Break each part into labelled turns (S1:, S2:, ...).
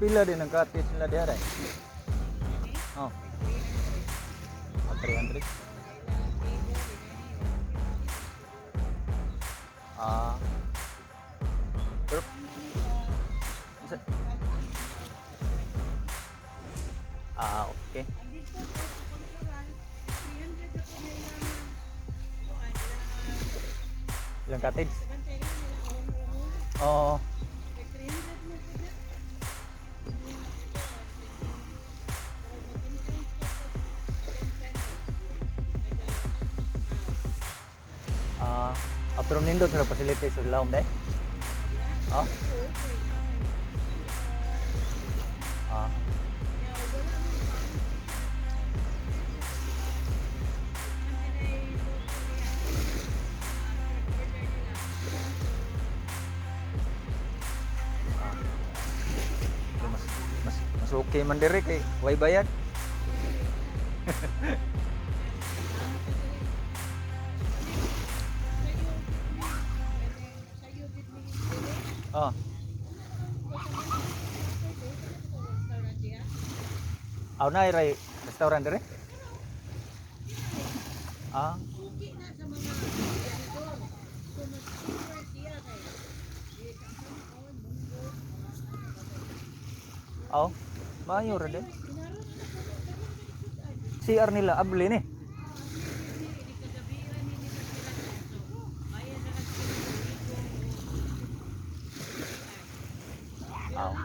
S1: Pila din ang cottage nila diyan. Oh. 300. Ah. Pero okay. Ilang cottage? Oo. Pero nindot sa facilities sa laom deh. Oh. Mas okay man dire kay way bayad. Oh. Aw na iray restaurant dire? Ah. Oh, maayo ra din. CR nila abli ni. Oh.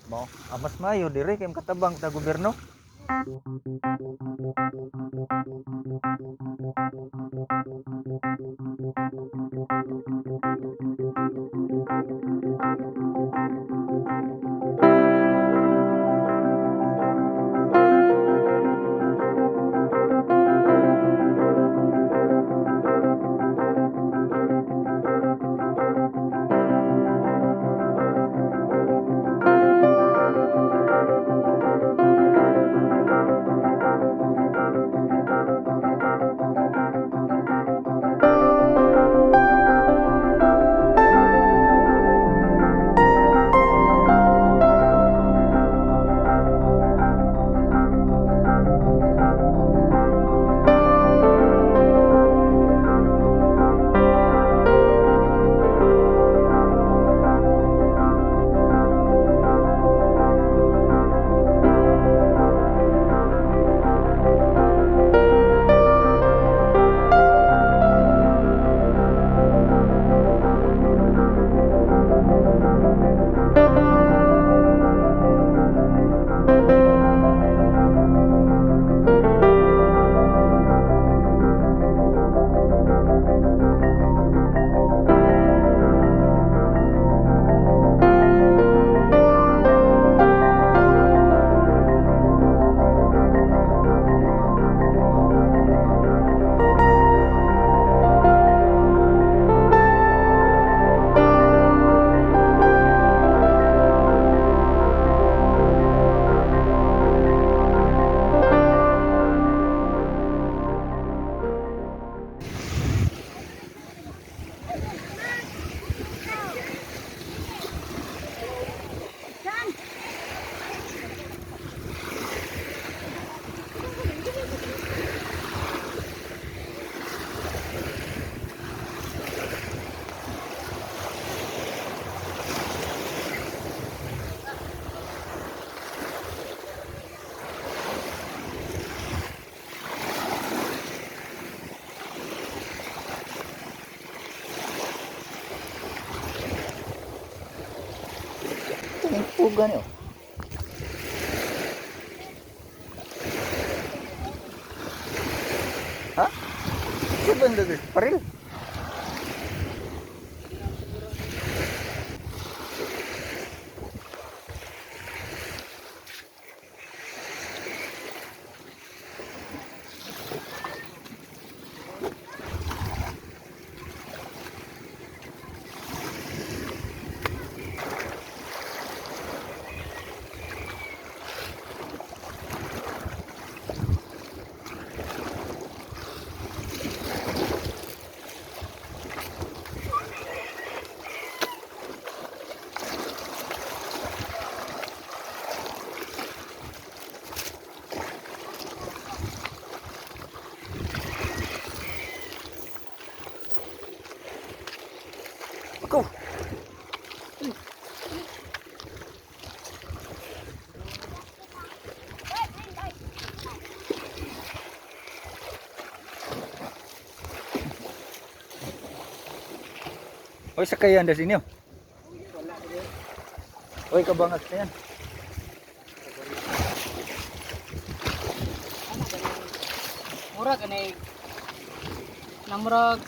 S1: Mo, mas maayo dire kay katabang ta gobyerno. Puga niyo. Ha? Siapa yang daging? Paril? Oy, sakayan das inyo. Oy, kabangat na yan.
S2: Mura gani namurag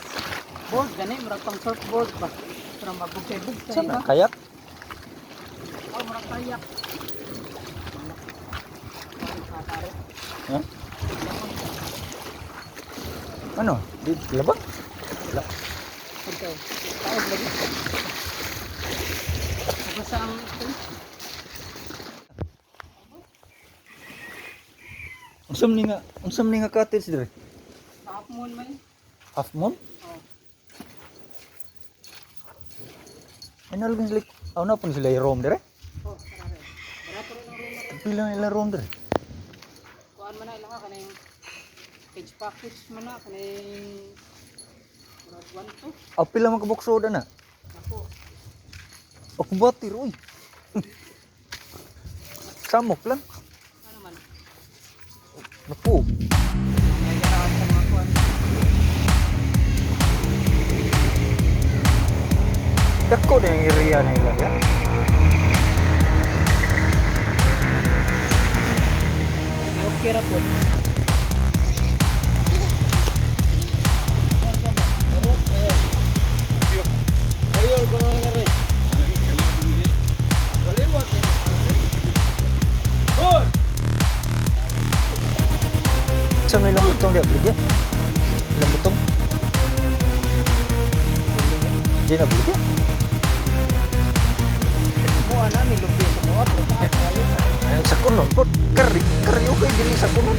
S2: board gani murag pang surfboard ba para magbugay-bugay
S1: Saan
S2: ba
S1: na? Kayak?
S2: oh murag kayak
S1: Ha? Ano? Di labang? Wala.
S2: ito taog lagi basta ang
S1: Unsam ni nga cottage dire?
S2: half moon man
S1: Half moon?
S2: oh
S1: Ano lang sila? Ano na po sila i-roam dire?
S2: oh sarare barato rin ang room
S1: Pila nila roam dire?
S2: kuan man na ilang kaning page package man na kaning murag 1 to
S1: Aw pila man kabuksoda na?
S2: ako
S1: O kubati roy. Samok lang.
S2: ano man
S1: Naku.
S2: may ganahan sa mga kuan
S1: Dako na yung area na ilang ya.
S2: okay ra po
S1: Sa may ilang butong dia beli dia. Ilang butong? Di na beli dia.
S2: mo ana mi lupi sa mo ato
S1: Ay, sa kuno po. Kari okay dili sa kuno.